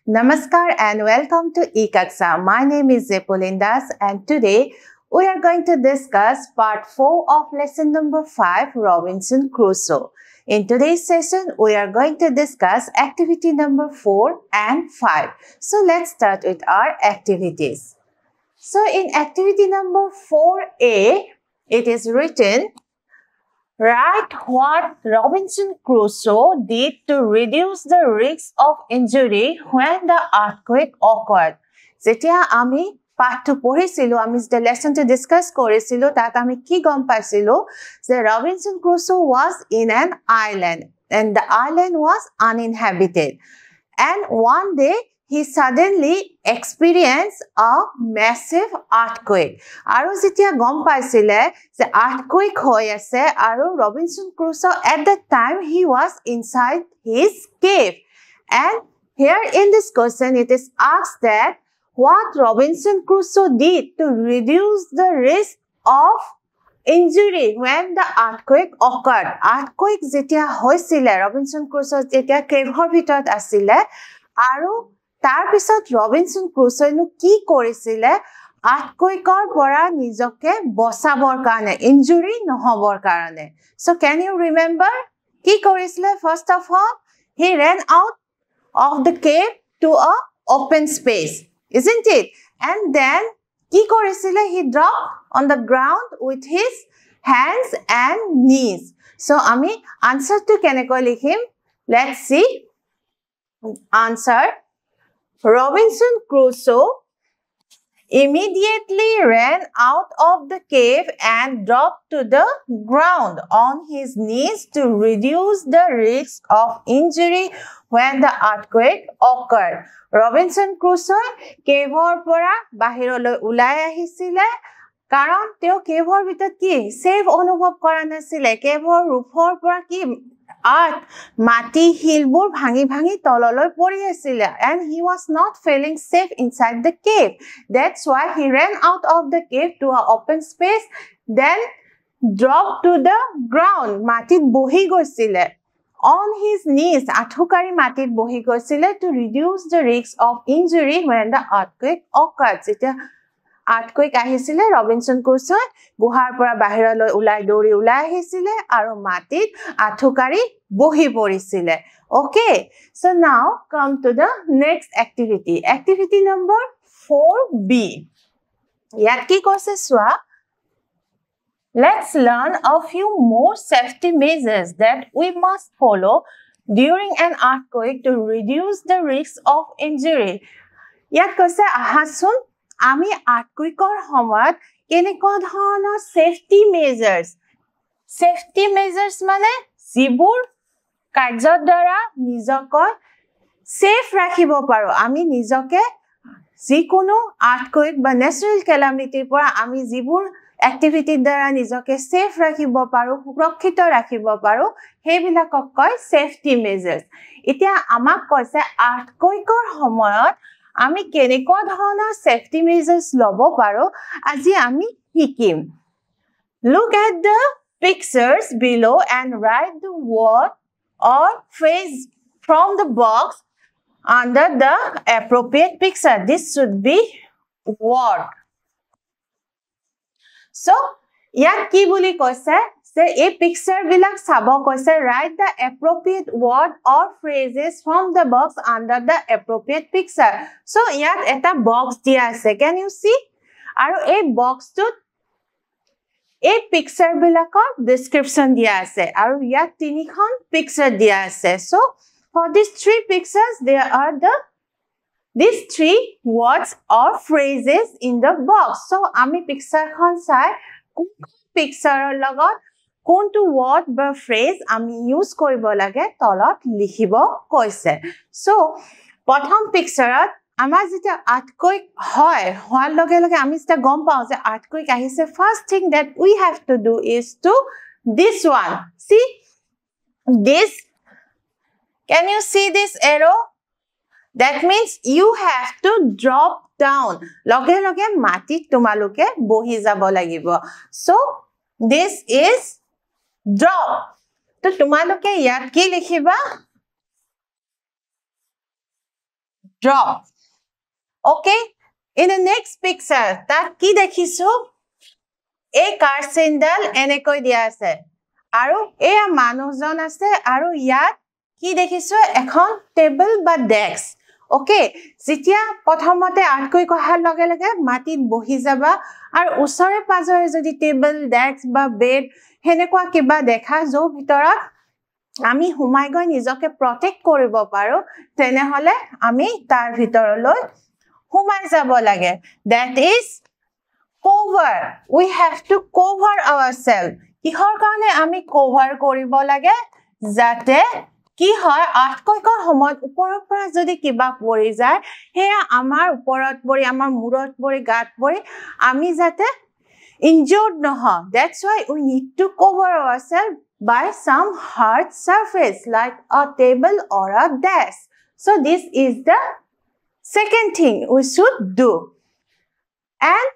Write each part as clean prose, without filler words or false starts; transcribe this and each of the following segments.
Namaskar and welcome to eKaksha. My name is Zepolindas and today we are going to discuss part 4 of lesson number 5, Robinson Crusoe. In today's session, we are going to discuss activity number 4 and 5. So let's start with our activities. So in activity number 4A, it is written, write what Robinson Crusoe did to reduce the risk of injury when the earthquake occurred. Jetia ami পাঠটো পঢ়িছিলো আমি যে লেসনটো discuss কৰিছিলো তাত আমি কি গম পাইছিলো যে Robinson Crusoe was in an island and the island was uninhabited and one day he suddenly experienced a massive earthquake. Aru jetia gom paisile je earthquake hoy ase aru Robinson Crusoe at that time he was inside his cave. And here in this question it is asked that what Robinson Crusoe did to reduce the risk of injury when the earthquake occurred. Earthquake jetia hoisile Robinson Crusoe jetia cave hor bhitorot asile aru tar pisot Robinson Crusoe nu ki korisile earthquake or pora nijoke bosabor karone injury nohobor karone. So can you remember ki korisile? First of all he ran out of the cave to a open space, isn't it? And then ki korisile? He dropped on the ground with his hands and knees. So ami answer to keneko likhim? Let's see. Answer: Robinson Crusoe immediately ran out of the cave and dropped to the ground on his knees to reduce the risk of injury when the earthquake occurred. Robinson Crusoe cave-or pora bahiroloi ulai ahisile karon teo cave-or bitot ki safe anubhob kora nasile. Cave-or roof-or pora ki earth mati hilbur bhangi bhangi tololoi pori asile and he was not feeling safe inside the cave. That's why he ran out of the cave to an open space, then dropped to the ground. Matit bohi goisile on his knees, athukari matit bohi goisile to reduce the risk of injury when the earthquake occurred. Jeta earthquake ahisile Robinson Crusoe guhar pora bahiroloi ulai dori ulai ahisile aru matit athukari bohi porisile. Okay, so now come to the next activity. Activity number 4B. Yat ki koise swa. Let's learn a few more safety measures that we must follow during an earthquake to reduce the risk of injury. Yat koise ahasun ami earthquake or homayot keneko dhoroner safety measures. Safety measures mane jibur কাৰ্যৰ দ্বাৰা নিজকে safe ৰাখিব পাৰো আমি নিজকে যিকোনো আৰ্থকুইক বা natural ক্যালামিটিৰ পৰা আমি যিবোৰ এক্টিভিটিৰ দ্বাৰা নিজকে সেফ ৰাখিব পাৰো সুৰক্ষিত ৰাখিব পাৰো হেবিলাকক কয় সেফটি মেজাৰ্স এতিয়া আমাক কৈছে আৰ্থকুইকৰ সময়ত আমি কেনেকুৱা ধৰণৰ সেফটি মেজাৰ্স লব পাৰো আজি আমি শিকিম Look at the pictures below and write the word or phrase from the box under the appropriate picture. This should be word. So, yat ki boli koise se a picture bilak sabo koise write the appropriate word or phrases from the box under the appropriate picture. So, yat eta box dia ase. Can you see? Aru a box to এই picture বিলাকৰ description দিয়া আছে আৰু ইয়াত তিনিখন picture দিয়া আছে so for these three pictures there are these three words or phrases in the box so আমি পিকচাৰখন চাই কোন পিকচাৰৰ লগত কোনটো word বা phrase আমি ইউজ কৰিব লাগে তলত লিখিব কৈছে so প্ৰথম পিকচাৰত আমাৰ যেটা earthquake হয় হোৱাৰ লগে লগে আমি যেটা গম পাও যে earthquake আহিছে first thing that we have to do is to this one see this can you see this arrow that means you have to drop down লগে লগে মাটি তোমালোকে বহি যাব লাগিব so this is drop তো তোমালোকে ইয়াত কি লিখিবা drop. Okay, in the next picture, that ki dekhisu? A car sandal enekoi dia ase. Aru e manujon ase aru yat ki dekhisu ekhon table ba desk. Okay, jitia prothomote atkoi kohar lage lage matit bohi jaba aru usore pajore jodi table desk ba bed henekwa kiba dekha jo bitorat আমি হুমাই গৈ নিজকে protect কৰিব পাৰো তেনে হলে আমি তাৰ ভিতৰলৈ হুমাই যাব লাগে that is cover we have to cover ourselves কিহৰ কাৰণে আমি cover কৰিব লাগে যাতে কি হয় আঠকৈকৰ সময়ত ওপৰৰ পৰা যদি কিবা পৰি যায় হেয়া আমাৰ ওপৰত পৰি আমাৰ মূৰত পৰি গাত পৰি আমি যাতে injured নহয় that's why we need to cover ourselves by some hard surface like a table or a desk. So this is the second thing we should do. And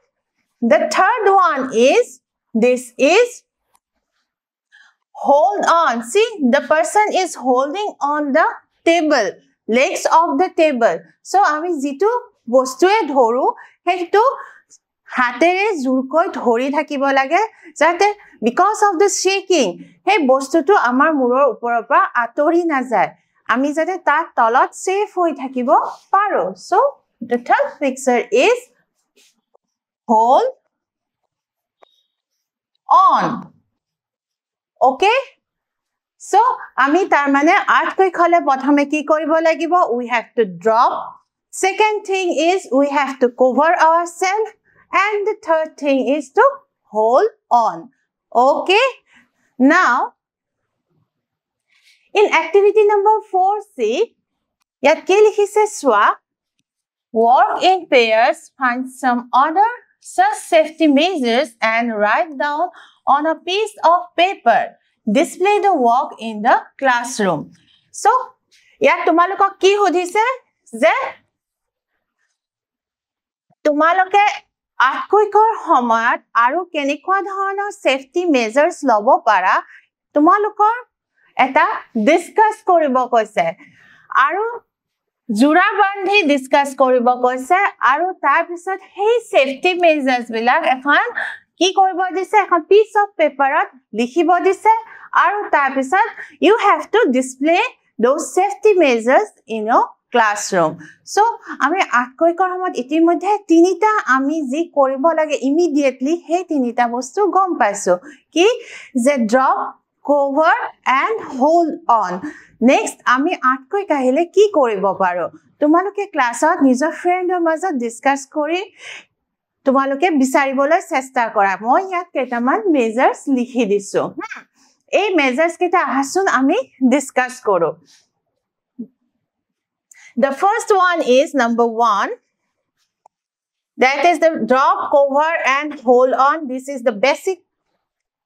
the third one is, this is hold on. See, the person is holding on the table, legs of the table. So ami jitu bostue dhoru, hetu hatere jurkoi dhori thakibo lage jate because of the shaking hey bostu tu amar muror upor pa atori na jay ami jate tar tolot safe hoi thakibo paro so the third picture is hold on okay so ami tar mane art koi khole prothome ki koribo lagibo we have to drop second thing is we have to cover ourselves and the third thing is to hold on. Okay. Now, in activity number 4C, yat ke likhise swa work in pairs, find some other such safety measures and write down on a piece of paper. Display the work in the classroom. So, yat tumalokok ki hodise je tumaloke আঠকৈকৰ সময়ত আৰু কেনেকুৱা ধৰণৰ safety মেজাৰ্স লব পাৰা তোমালোকৰ এটা discuss কৰিব কৈছে আৰু জুৰা বান্ধি ডিসকাস কৰিব কৈছে আৰু তাৰ পিছত সেই সেফটি মেজাৰ্স বিলাক এখন কি কৰিব দিছে এখন পিস অফ পেপাৰত লিখিব দিছে আৰু তাৰ পিছত you have to display those safety measures in your classroom. So, আমি আঠকৈকৰ সময়ত ইতিমধ্যে তিনিটা আমি যি কৰিব লাগে immediately হে তিনিটা বস্তু গম পাইছো কি যে drop, cover and hold on. Next, আমি আঠকৈ কাহিলে কি কৰিব পাৰো? তোমালোকে ক্লাছত নিজৰ ফ্ৰেণ্ডৰ মাজত ডিসকাস কৰি তোমালোকে বিচাৰিবলৈ চেষ্টা কৰা। মই ইয়াত কেইটামান মেজাৰ্স লিখি দিছো। এই মেজাৰ্স কেইটা আহাচোন আমি ডিসকাস কৰো। The first one is number 1. That is the drop, cover and hold on. This is the basic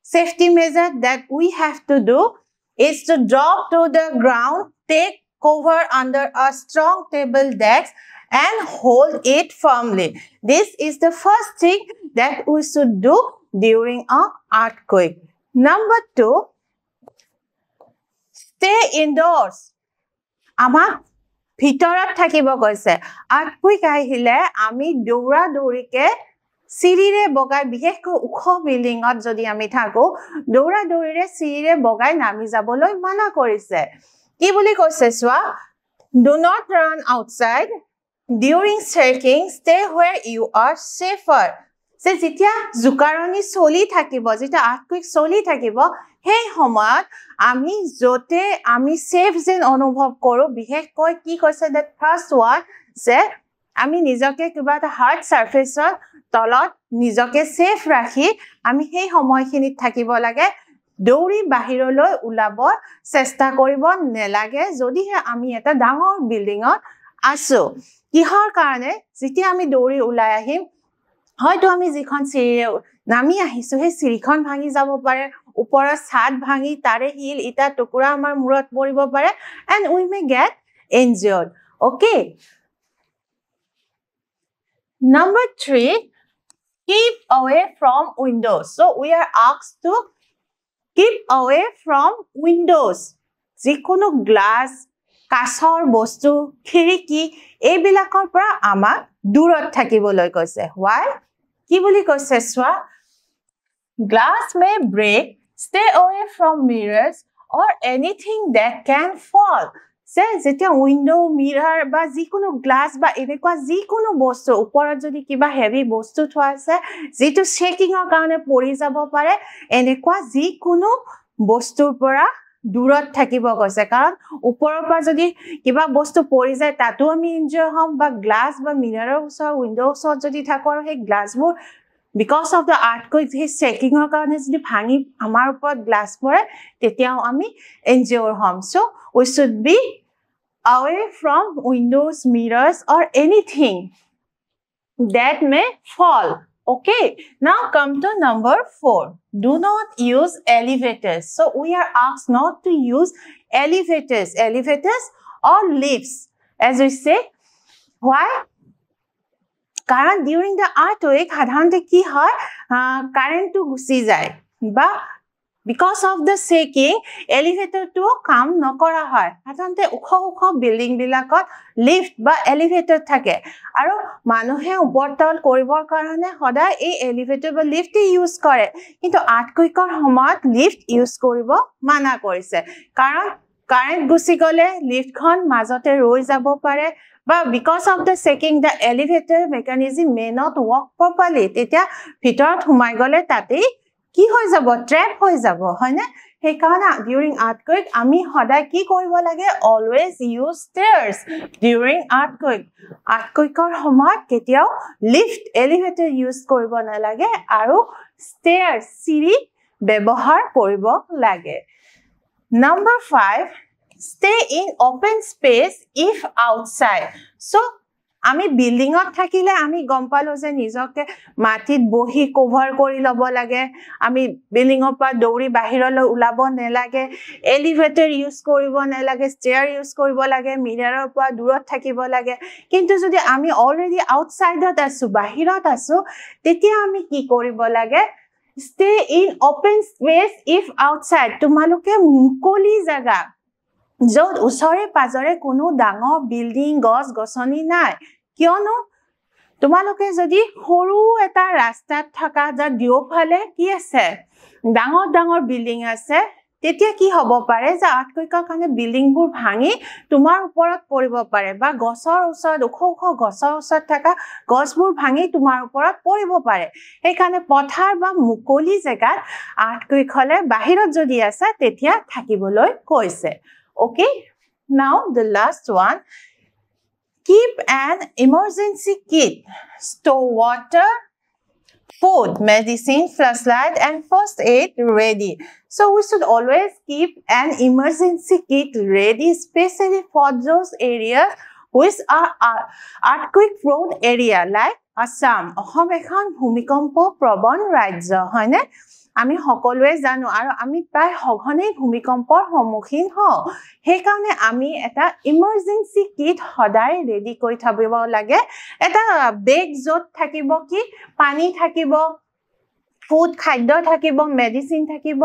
safety measure that we have to do is to drop to the ground, take cover under a strong table desk and hold it firmly. This is the first thing that we should do during an earthquake. Number 2, stay indoors. Amak ভিতৰত থাকিব কৈছে আঠকুইক আহিলে আমি দৌৰা দৌৰিকে সিৰিৰে বগাই বিশেষকৈ উখ বিল্ডিংত যদি আমি থাকো দৌৰা দৌৰিৰে সিৰিৰে বগাই নামি যাবলৈ মানা কৰিছে কি বুলি কৈছে সোৱা do not run outside during shaking stay where you are safer সে যেতিয়া জুকাৰণি চলি থাকিব যেতিয়া আঠকুইক চলি থাকিব হেই সময়ত আমি জতে আমি সেফ যেন অনুভৱ কৰো বিশেষকৈ কি কৈছে that first one যে আমি নিজকে কিবা এটা হাৰ্ড সাৰফেসৰ তলত নিজকে সেফ ৰাখি আমি হেই সময়খিনিত থাকিব লাগে দৌৰি বাহিৰলৈ উলাব চেষ্টা কৰিব নেলাগে যদিহে আমি এটা ডাঙৰ বিল্ডিংত আছো কিহৰ কাৰণে যেতিয়া আমি দৌৰি উলাই আহিম হয়তো আমি যিখন সিৰিৰে নামি আহিছো হে সিৰিখন ভাঙি যাব পাৰে ওপৰৰ ছাদ ভাঙি তাৰে হিল ইটা টুকুৰা আমাৰ মূৰত পৰিব পাৰে and we may get injured okay number 3 keep away from windows so we are asked to keep away from windows যিকোনো গ্লাস কাছৰ বস্তু খিৰিকি এইবিলাকৰ পৰা আমাক দূৰত থাকিবলৈ কৈছে why কি বুলি কৈছে চোৱা glass may break stay away from mirrors or anything that can fall সে যেতিয়া উইন্ডো মিরর বা যিকোনো গ্লাস বা এনেকুৱা যিকোনো বস্তু ওপৰত যদি কিবা হেভি বস্তু থোৱা আছে যেটো শেকিংৰ কাৰণে পৰি যাব পাৰে এনেকুৱা যিকোনো বস্তুৰ পৰা দূৰত থাকিব কৈছে কাৰণ ওপৰৰ পৰা যদি কিবা বস্তু পৰি যায় তাতো আমি ইনজয় হম বা গ্লাস বা মিৰৰৰ ওচৰ উইন্ডো ওচৰত যদি থাকো আৰু সেই গ্লাসবোৰ because of the earthquake his shaking karone jodi bhangi amar upor glass pore tetiao ami enjoy hom so we should be away from windows mirrors or anything that may fall okay now come to number 4 do not use elevators so we are asked not to use elevators or lifts as we say why কারণ during the earthquake সাধাৰণতে কি হয় current তো গুছি যায় বা because of the shaking elevator to কাম নকৰা হয় সাধাৰণতে উখ বিল্ডিং বিলাকত লিফট বা এলিভেটৰ থাকে আৰু মানুহে ওপৰতল কৰিবৰ কাৰণে সদায় এই এলিভেটৰ বা লিফট ইউজ কৰে কিন্তু আৰ্টকুইকৰ সময়ত লিফট ইউজ কৰিব মানা কৰিছে কাৰণ কাৰেন্ট গুছি গলে লিফটখন মাজতে ৰৈ যাব পাৰে But because of the shaking, the elevator mechanism may not work properly. Tetia bhitorot humai gole tate ki hoi jabo trap hoi jabo hoine he karone during earthquake ami hodai ki koribo lage always use stairs during earthquake or homoy ketiao lift elevator use koribo na lage aru stairs siri bebohar koribo lage number 5 Stay in open space if outside. So, আমি বিল্ডিংত থাকিলে আমি গম পালো যে নিজকে মাটিত বহি cover কৰি লব লাগে আমি বিল্ডিংৰ পৰা দৌৰি বাহিৰলৈ ওলাব নেলাগে এলিভেটৰ ইউজ কৰিব নেলাগে ষ্টেয়াৰ ইউজ কৰিব লাগে মিৰৰৰ পৰা দূৰত থাকিব লাগে কিন্তু যদি আমি অলৰেডি আউটসাইডত আছো বাহিৰত আছো তেতিয়া আমি কি কৰিব লাগে Stay in open space if outside. তোমালোকে মুকলি জায়গা যত ওচৰে পাজৰে কোনো ডাঙৰ বিল্ডিং গছ গছনি নাই কিয়নো তোমালোকে যদি সৰু এটা ৰাস্তাত থকা যা দিওফালে কি আছে ডাঙৰ বিল্ডিং আছে তেতিয়া কি হ'ব পাৰে যে আৰ্টকুইকৰ কাৰণে বিল্ডিংবোৰ ভাঙি তোমাৰ ওপৰত পৰিব পাৰে বা গছৰ ওচৰত ওখ গছৰ ওচৰত থকা গছবোৰ ভাঙি তোমাৰ ওপৰত পৰিব পাৰে এই কাৰণে পথাৰ বা মুকলি জায়গাত আৰ্টকুইক হলে বাহিৰত যদি আছে তেতিয়া থাকিবলৈ কৈছে Okay, now the last one. Keep an emergency kit. Store water, food, medicine, flashlight, and first aid ready. So we should always keep an emergency kit ready, especially for those areas which are earthquake-prone area like Assam. Assam এখন ভূমিকম্প প্ৰবণ ৰাজ্য হয়নে আমি সকলোৱে জানো আৰু আমি প্ৰায় সঘনে ভূমিকম্পৰ সন্মুখীন হওঁ সেই কাৰণে আমি এটা ইমাৰ্জেন্সি কিট সদায় ৰেডি কৰি থব লাগে এটা বেগ যত থাকিব কি পানী থাকিব ফুড খাদ্য থাকিব মেডিসিন থাকিব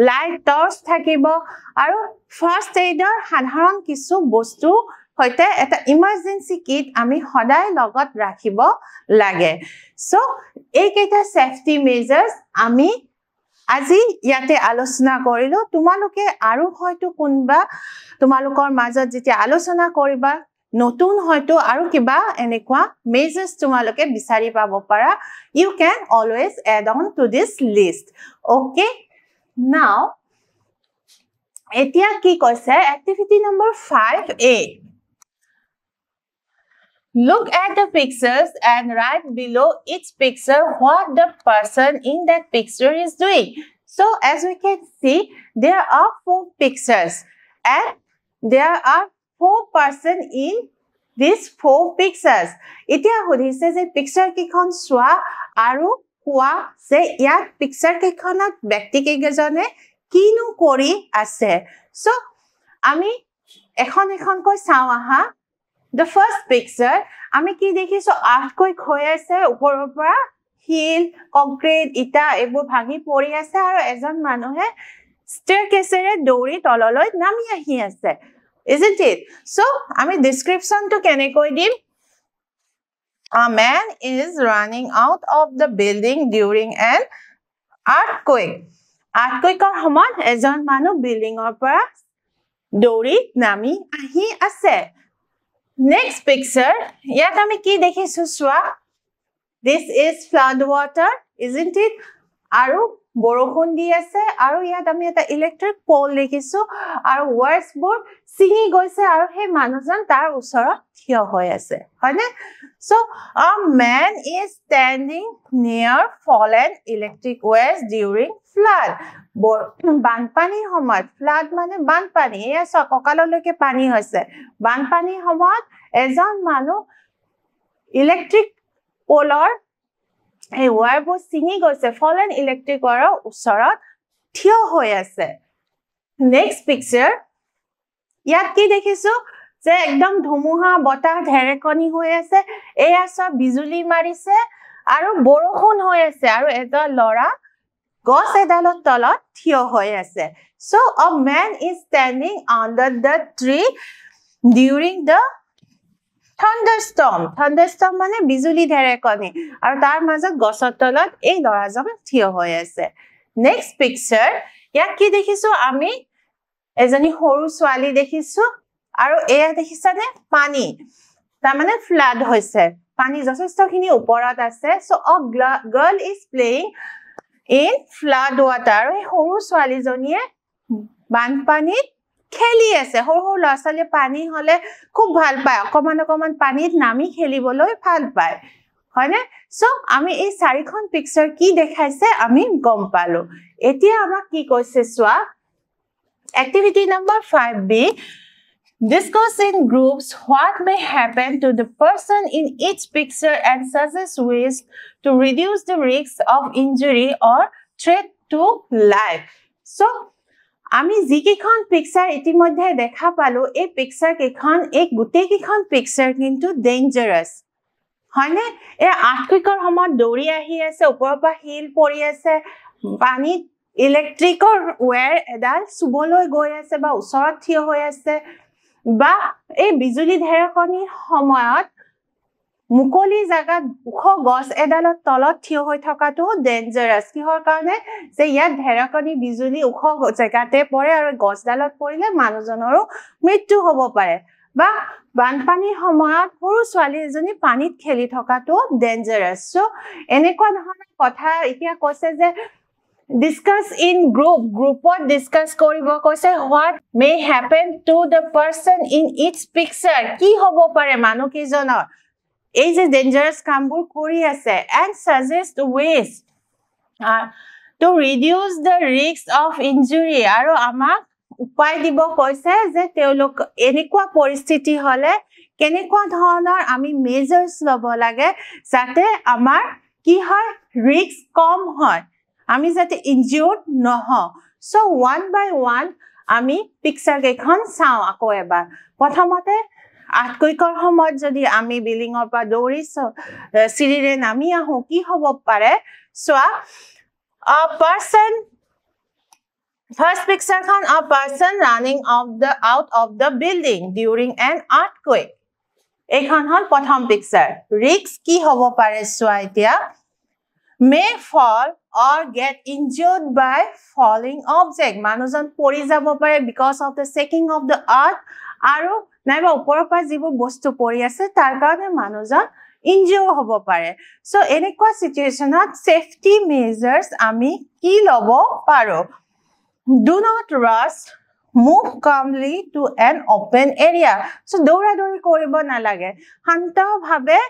লাইট টৰ্চ থাকিব আৰু ফাৰ্স্ট এইডৰ সাধাৰণ কিছু বস্তু হয়তে এটা ইমাৰ্জেন্সি কিট আমি সদায় লগত ৰাখিব লাগে সো এই কেইটা সেফটি মেজাৰ্স আমি আজি ইয়াতে আলোচনা কৰিলো তোমালোকে আৰু হয়তো কোনবা তোমালোকৰ মাজত যেতিয়া আলোচনা কৰিবা নতুন হয়তো আৰু কিবা এনেকুৱা মেজাৰ্স তোমালোকে বিচাৰি পাব পাৰা you can always add on to this list okay now এতিয়া কি কৈছে activity number 5a Look at the pictures and write below each picture what the person in that picture is doing. So as we can see, there are 4 pictures and there are 4 persons in these 4 pictures. Itia hodise je picture kikhon swa aru koa je ya picture kikhonat byakti kejone kinu kori ase. So ami ekhon koi sao aha The first picture, আমি কি দেখিছো earthquake হৈ আছে ওপৰৰ পৰা hill concrete ইটা এবোৰ ভাঙি পৰি আছে আৰু এজন মানুহে staircase দৌৰি তললৈ নামি আহি আছে isn't it? So আমি description to কেনেকৈ দিম? A man is running out of the building during an earthquake. Earthquakeৰ সময়ত এজন মানুহ বিল্ডিংৰ পৰা দৌৰি নামি আহি আছে. Next picture, ইয়াত আমি কি দেখিছো চোৱা? This is flood water, isn't it? আৰু বৰষুণ দি আছে আৰু ইয়াত আমি এটা ইলেক্ট্ৰিক পোল দেখিছো আৰু ৱায়াৰ্ছবোৰ ছিঙি গৈছে আৰু সেই মানুহজন তাৰ ওচৰত থিয় হৈ আছে, হয়নে? So a man is standing near fallen electric wires during flood. বানপানীৰ সময়ত, flood মানে বানপানী, এয়া কঁকাললৈকে পানী হৈছে, বানপানীৰ সময়ত এজন মানুহ ইলেক্ট্ৰিক পোলৰ এই ৱায়াৰবোৰ ছিঙি গৈছে, ফলেন ইলেক্ট্ৰিক ৱায়াৰৰ ওচৰত থিয় হৈ আছে. নেক্সট পিকচাৰ, ইয়াত কি দেখিছো যে একদম ধুমুহা বতাহ ঢেৰেকনি হৈ আছে, এয়া চব বিজুলী মাৰিছে আৰু বৰষুণ হৈ আছে আৰু এটা ল'ৰা গছ এডালৰ তলত থিয় হৈ আছে. So a man is standing under the tree during the thunderstorm. Thunderstorm মানে বিজুলী ঢেৰেকনি আৰু তাৰ মাজত গছৰ তলত এই ল'ৰাজন থিয় হৈ আছে. নেক্সট পিকচাৰ, ইয়াত কি দেখিছো আমি? এজনী সৰু ছোৱালী দেখিছো আৰু এয়া দেখিছানে? পানী, তাৰমানে ফ্লাড হৈছে, পানী যথেষ্টখিনি ওপৰত আছে. So a girl is playing in flood water. এই সৰু ছোৱালীজনীয়ে বানপানীত খেলি আছে. সৰু সৰু ল'ৰা ছোৱালীয়ে পানী হলে খুব ভাল পায়, অকমান অকমান পানীত নামি খেলিবলৈ ভাল পায়, হয়নে? So আমি এই চাৰিখন পিকচাৰ কি দেখাইছে আমি গম পালো. এতিয়া আমাক কি কৈছে চোৱা? Activity number 5B. Discuss in groups what may happen to the person in each picture and suggest ways to reduce the risk of injury or threat to life. So আমি যিকেইখন পিকচাৰ ইতিমধ্যে দেখা পালো, এই পিকচাৰ কেইখন, এই গোটেই কেইখন পিকচাৰ কিন্তু ডেঞ্জাৰাছ, হয়নে? এই আৰ্থকুইকৰ সময়ত দৌৰি আহি আছে, ওপৰৰ পৰা শিল পৰি আছে, পানীত ইলেক্ট্ৰিকৰ ৱায়াৰ এডাল চুবলৈ গৈ আছে বা ওচৰত থিয় হৈ আছে, বা এই বিজুলী ঢেৰেকনিৰ সময়ত মুকলি জাগাত ওখ গছ এডালৰ তলত থিয় হৈ থকাটো ডেঞ্জাৰাছ. কিহৰ কাৰণে? যে ইয়াত ঢেৰেকনি বিজুলী ওখ জেগাতে পৰে আৰু গছডালত পৰিলে মানুহজনৰো মৃত্যু হ'ব পাৰে. বা বানপানীৰ সময়ত সৰু ছোৱালী এজনী পানীত খেলি থকাটো ডেঞ্জাৰাছ. চ' এনেকুৱা ধৰণৰ কথা এতিয়া কৈছে যে discuss in group, groupত discuss কৰিব কৈছে. what may happen to the person in each picture, কি হ'ব পাৰে মানুহ কেইজনৰ এই যে ডেঞ্জাৰাছ কামবোৰ কৰি আছে, and suggest ways to reduce the risk of injury, আৰু আমাক উপায় দিব কৈছে যে তেওঁলোক এনেকুৱা পৰিস্থিতি হলে কেনেকুৱা ধৰণৰ আমি মেজাৰ্স ল'ব লাগে যাতে আমাৰ কি হয়, ৰিস্ক কম হয়, আমি যাতে ইনজিউৰ্ড নহওঁ. So one by one আমি পিকচাৰ কেইখন চাওঁ আকৌ এবাৰ. প্ৰথমতে আৰ্থকুইকৰ সময়ত যদি আমি বিল্ডিঙৰ পৰা দৌৰি চিৰিৰে নামি আহোঁ কি হ'ব পাৰে চোৱা. A person, first picture খন, a person running out of the building during an earthquake. এইখন হ'ল প্ৰথম পিকচাৰ. ৰিস্ক কি হ'ব পাৰে চোৱা এতিয়া? may fall or get injured by falling object. মানুহজন পৰি যাব পাৰে because of the shaking of the earth, আৰু নাইবা ওপৰৰ পৰা যিবোৰ বস্তু পৰি আছে তাৰ কাৰণে মানুহজন ইনজিউৰ হ'ব পাৰে. So এনেকুৱা সিচুৱেশ্যনত সেফটি মেজাৰ্স আমি কি ল'ব পাৰো? Do not rush, move calmly to an open area. So দৌৰাদৌৰি কৰিব নালাগে, শান্তভাৱে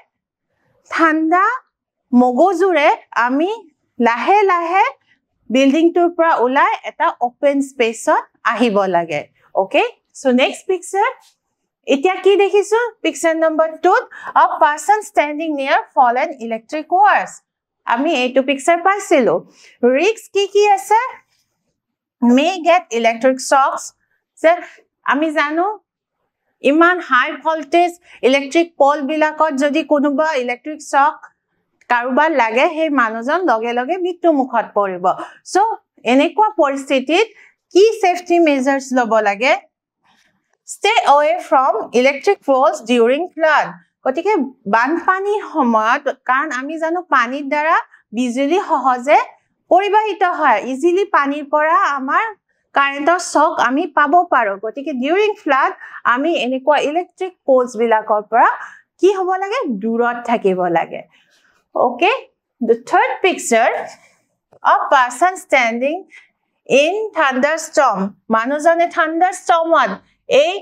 ঠাণ্ডা মগজুৰে আমি লাহে লাহে বিল্ডিংটোৰ পৰা ওলাই এটা ওপেন স্পেচত আহিব লাগে. ওকে, সো নেক্সট পিকচাৰ এতিয়া কি দেখিছো? Picture number 2, a person standing near fallen electric wires. আমি এইটো পিকচাৰ পাইছিলো. ৰিস্ক কি কি আছে? may get electric shocks. যে আমি জানো ইমান হাই ভল্টেজ ইলেক্ট্ৰিক পোল বিলাকত যদি কোনোবা ইলেক্ট্ৰিক শক কাৰোবাৰ লাগে সেই মানুহজন লগে লগে মৃত্যু মুখত পৰিব. সো এনেকুৱা পৰিস্থিতিত কি সেফটি মেজাৰ্স ল'ব লাগে? Stay away from electric poles during flood. গতিকে বানপানীৰ সময়ত কাৰণ আমি জানো পানীৰ দ্বাৰা বিজুলী সহজে পৰিবাহিত হয় ইজিলি পানীৰ পৰা আমাৰ কাৰেণ্টৰ শক আমি পাব পাৰো গতিকে ডিউৰিং ফ্লাড আমি এনেকুৱা ইলেক্ট্ৰিক পোলছ বিলাকৰ পৰা কি হ'ব লাগে দূৰত থাকিব লাগে okay the third picture a person standing in thunderstorm মানুহজনে thunderstormত এই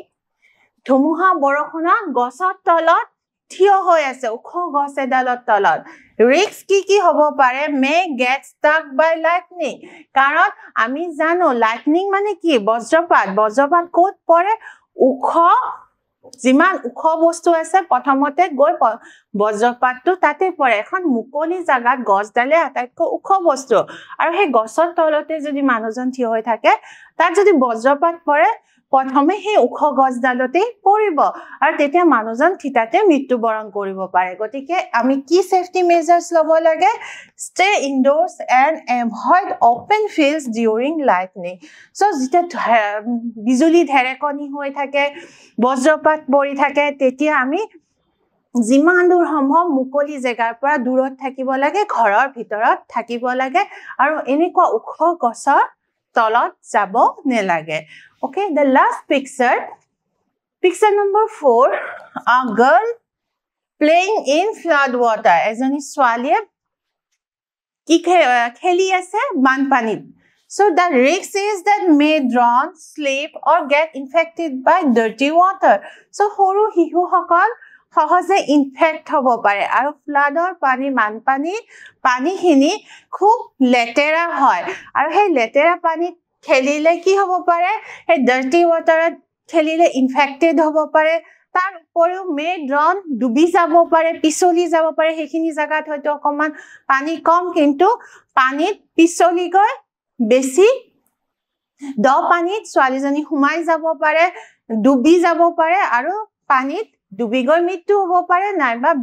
ধুমুহা বৰষুণত গছৰ তলত থিয় হৈ আছে ওখ গছ এডালৰ তলত ৰিস্ক কি হ'ব পাৰে may get stuck by lightning কাৰণ আমি জানো lightning মানে কি বজ্ৰপাত ক'ত পৰে ওখ যিমান ওখ বস্তু আছে প্ৰথমতে গৈ বজ্ৰপাতটো তাতে পৰে এখন মুকলি জাগাত গছডালে আটাইতকৈ ওখ বস্তু আৰু সেই গছৰ তলতে যদি মানুহজন থিয় হৈ থাকে তাত যদি বজ্ৰপাত পৰে প্ৰথমে সেই ওখ গছডালতে পৰিব আৰু তেতিয়া মানুহজন থিতাতে মৃত্যুবৰণ কৰিব পাৰে গতিকে আমি কি সেফটি মেজাৰ্স লব লাগে stay indoors and avoid open fields during lightning so যেতিয়া বিজুলী ঢেৰেকনি হৈ থাকে বজ্ৰপাত পৰি থাকে তেতিয়া আমি যিমান দূৰ সম্ভৱ মুকলি জেগাৰ পৰা দূৰত থাকিব লাগে ঘৰৰ ভিতৰত থাকিব লাগে আৰু এনেকুৱা ওখ গছৰ তলত যাব নেলাগে okay the last picture number 4 a girl playing in flood water এজনী ছোৱালীয়ে কি খেলি আছে বানপানীত so the risk is that may drown slip or get infected by dirty water so সৰু শিশুসকল সহজে ইনফেক্ট হ'ব পাৰে আৰু ফ্লাডৰ পানীখিনি খুব লেতেৰা হয় আৰু সেই লেতেৰা পানীত খেলিলে কি হ'ব পাৰে সেই ডাৰ্টি ওয়াটাৰত খেলিলে ইনফেক্টেড হ'ব পাৰে তাৰ উপৰিও মে ড্ৰন ডুবি যাব পাৰে পিছলি যাব পাৰে সেইখিনি জায়গাত হয়তো অকমান পানী কম কিন্তু পানীত পিছলি গৈ বেছি দ পানীত ছোৱালীজনী সোমাই যাব পাৰে ডুবি যাব পাৰে আৰু পানীত ডুবি গৈ মৃত্যু হ'ব পাৰে নাইবা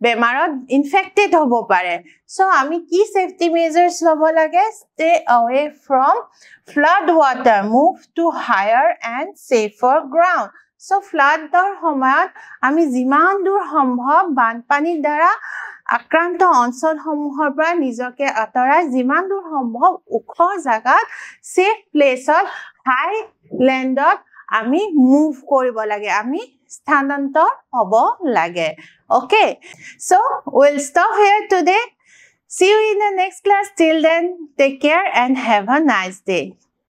বেমাৰত ইনফেক্টেড হ'ব পাৰে সো আমি কি সেফটি মেজাৰ্স লব লাগে stay away from flood water move to higher and safer ground so ফ্লাডৰ সময়ত আমি যিমান দূৰ সম্ভৱ বানপানীৰ দ্বাৰা আক্ৰান্ত অঞ্চলসমূহৰ পৰা নিজকে আঁতৰাই যিমান দূৰ সম্ভৱ ওখ জাগাত সেফ প্লেছত হাই লেণ্ডত আমি মুভ কৰিব লাগে আমি স্থানান্তৰ হ'ব লাগে okay so we'll stop here today see you in the next class till then take care and have a nice day